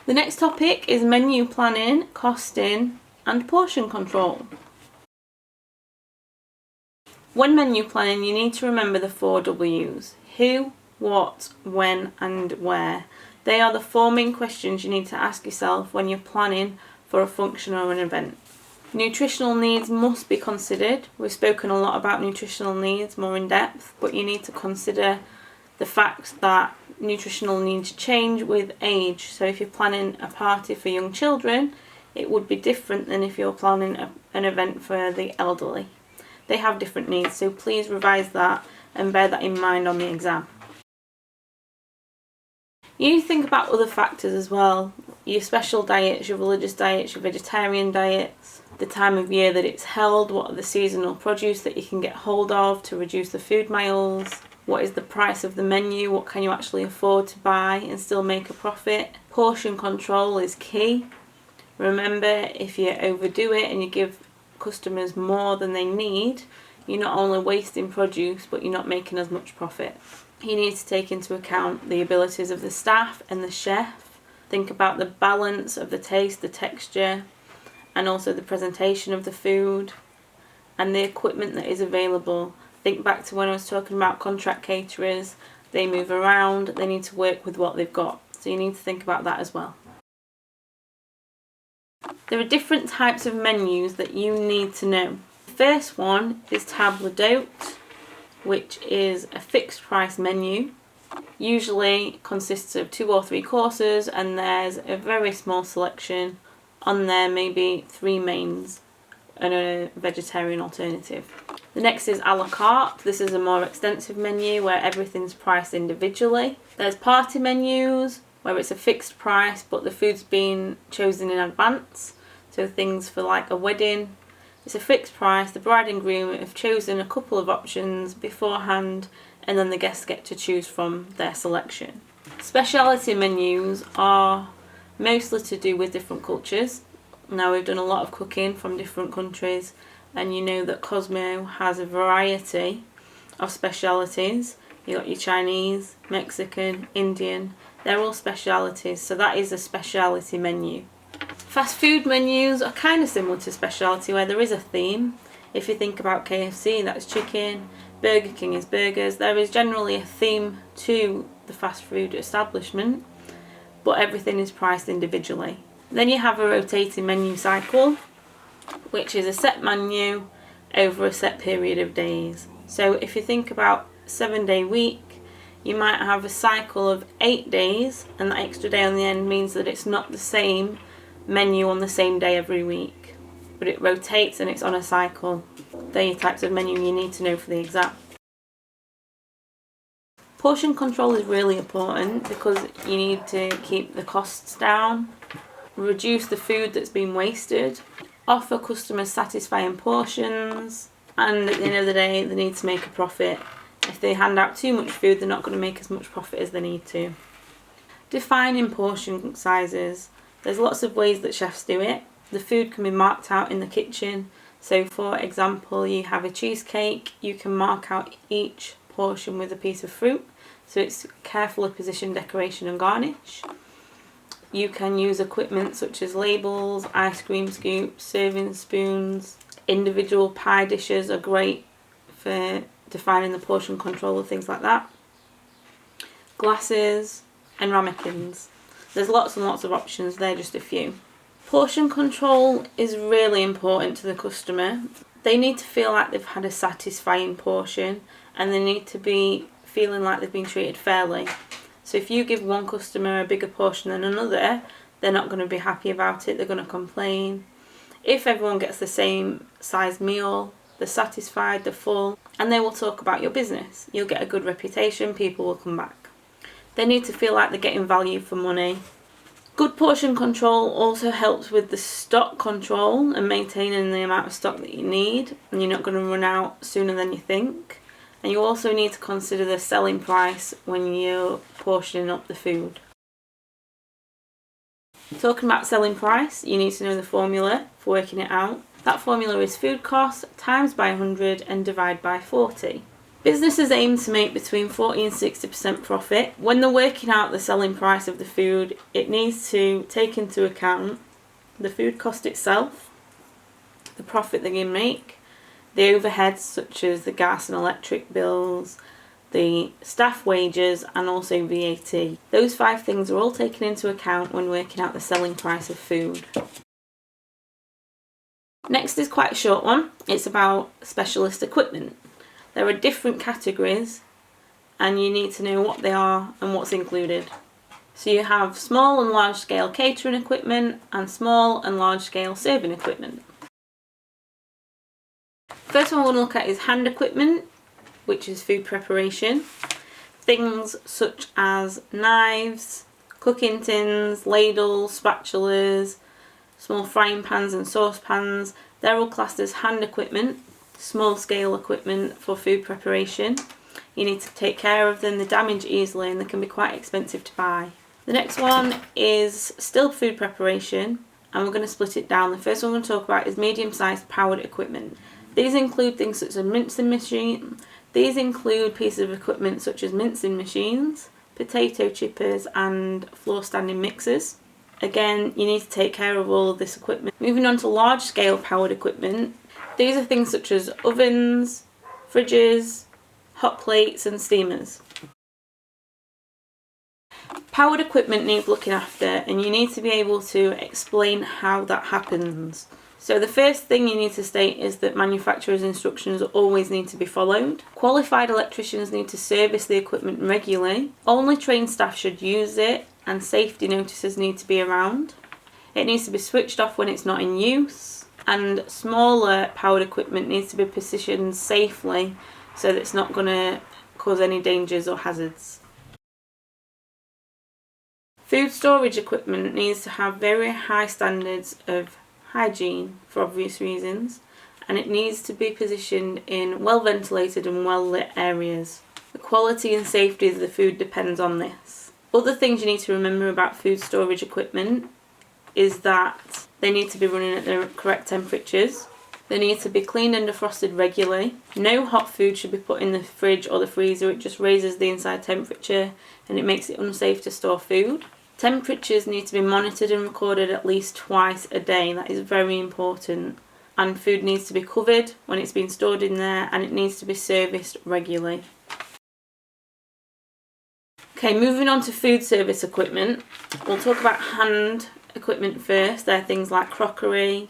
The next topic is menu planning, costing and portion control. When menu planning, you need to remember the 4 W's. Who, what, when and where. They are the 4 main questions you need to ask yourself when you're planning for a function or an event. Nutritional needs must be considered. We've spoken a lot about nutritional needs more in depth, but you need to consider the fact that nutritional needs change with age. So if you're planning a party for young children, it would be different than if you're planning an event for the elderly. They have different needs, so please revise that and bear that in mind on the exam. You need to think about other factors as well. Your special diets, your religious diets, your vegetarian diets, the time of year that it's held, what are the seasonal produce that you can get hold of to reduce the food miles, what is the price of the menu, what can you actually afford to buy and still make a profit. Portion control is key. Remember, if you overdo it and you give customers more than they need, you're not only wasting produce but you're not making as much profit. You need to take into account the abilities of the staff and the chef. Think about the balance of the taste, the texture, and also the presentation of the food and the equipment that is available. Think back to when I was talking about contract caterers. They move around, they need to work with what they've got. So you need to think about that as well. There are different types of menus that you need to know. The first one is table d'hôte, which is a fixed price menu. Usually consists of 2 or 3 courses and there's a very small selection on there, maybe 3 mains and a vegetarian alternative. The next is a la carte. This is a more extensive menu where everything's priced individually. There's party menus where it's a fixed price but the food's been chosen in advance. So things for like a wedding, it's a fixed price, the bride and groom have chosen a couple of options beforehand and then the guests get to choose from their selection. Speciality menus are mostly to do with different cultures. Now we've done a lot of cooking from different countries and you know that Cosmo has a variety of specialities. You've got your Chinese, Mexican, Indian, they're all specialities, so that is a speciality menu. Fast food menus are kind of similar to speciality where there is a theme. If you think about KFC, that's chicken, Burger King is burgers. There is generally a theme to the fast food establishment, but everything is priced individually. Then you have a rotating menu cycle, which is a set menu over a set period of days. So if you think about a 7-day week, you might have a cycle of 8 days and that extra day on the end means that it's not the same menu on the same day every week, but it rotates and it's on a cycle. They're your types of menu you need to know for the exam. Portion control is really important because you need to keep the costs down, reduce the food that's been wasted, offer customers satisfying portions, and at the end of the day they need to make a profit. If they hand out too much food, they're not going to make as much profit as they need to. Defining portion sizes. There's lots of ways that chefs do it. The food can be marked out in the kitchen. So for example, you have a cheesecake, you can mark out each portion with a piece of fruit. So it's carefully positioned decoration and garnish. You can use equipment such as labels, ice cream scoops, serving spoons. Individual pie dishes are great for defining the portion control of things like that. Glasses and ramekins. There's lots and lots of options, they're just a few. Portion control is really important to the customer. They need to feel like they've had a satisfying portion and they need to be feeling like they've been treated fairly. So if you give one customer a bigger portion than another, they're not going to be happy about it, they're going to complain. If everyone gets the same size meal, they're satisfied, they're full, and they will talk about your business. You'll get a good reputation, people will come back. They need to feel like they're getting value for money. Good portion control also helps with the stock control and maintaining the amount of stock that you need, and you're not going to run out sooner than you think. And you also need to consider the selling price when you're portioning up the food. Talking about selling price, you need to know the formula for working it out. That formula is food cost times by 100 and divide by 40. Businesses aim to make between 40 and 60% profit. When they're working out the selling price of the food, it needs to take into account the food cost itself, the profit they're going to make, the overheads such as the gas and electric bills, the staff wages, and also VAT. Those 5 things are all taken into account when working out the selling price of food. Next is quite a short one. It's about specialist equipment. There are different categories and you need to know what they are and what's included. So you have small and large scale catering equipment and small and large scale serving equipment. First one we're going to look at is hand equipment, which is food preparation. Things such as knives, cooking tins, ladles, spatulas, small frying pans and saucepans, they're all classed as hand equipment, small scale equipment for food preparation. You need to take care of them, they damage easily and they can be quite expensive to buy. The next one is still food preparation and we're going to split it down. The first one we're going to talk about is medium-sized powered equipment. These include things such as mincing machine. These include pieces of equipment such as mincing machines, potato chippers and floor standing mixers. Again, you need to take care of all of this equipment. Moving on to large scale powered equipment. These are things such as ovens, fridges, hot plates and steamers. Powered equipment needs looking after and you need to be able to explain how that happens. So the first thing you need to state is that manufacturer's instructions always need to be followed. Qualified electricians need to service the equipment regularly. Only trained staff should use it and safety notices need to be around. It needs to be switched off when it's not in use. And smaller powered equipment needs to be positioned safely so that it's not going to cause any dangers or hazards. Food storage equipment needs to have very high standards of hygiene for obvious reasons, and it needs to be positioned in well ventilated and well lit areas. The quality and safety of the food depends on this. Other things you need to remember about food storage equipment is that they need to be running at the correct temperatures. They need to be cleaned and defrosted regularly. No hot food should be put in the fridge or the freezer. It just raises the inside temperature and it makes it unsafe to store food. Temperatures need to be monitored and recorded at least twice a day. That is very important. And food needs to be covered when it's been stored in there and it needs to be serviced regularly. Okay, moving on to food service equipment. We'll talk about hand equipment first. They're things like crockery,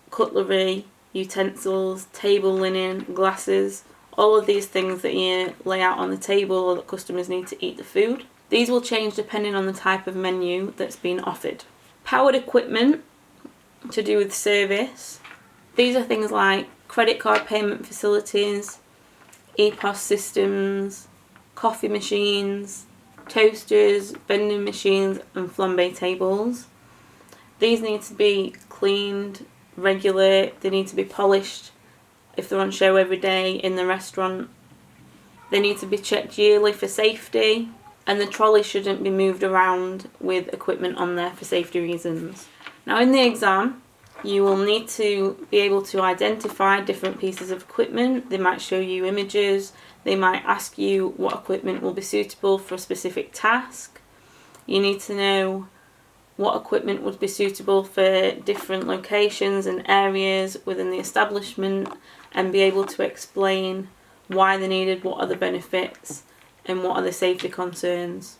cutlery, utensils, table linen, glasses, all of these things that you lay out on the table or that customers need to eat the food. These will change depending on the type of menu that's been offered. Powered equipment to do with service. These are things like credit card payment facilities, EPOS systems, coffee machines, toasters, vending machines and flambe tables. These need to be cleaned regularly, they need to be polished if they're on show every day in the restaurant. They need to be checked yearly for safety. And the trolley shouldn't be moved around with equipment on there for safety reasons. Now in the exam, you will need to be able to identify different pieces of equipment. They might show you images, they might ask you what equipment will be suitable for a specific task. You need to know what equipment would be suitable for different locations and areas within the establishment and be able to explain why they're needed, what are the benefits, and what are the safety concerns.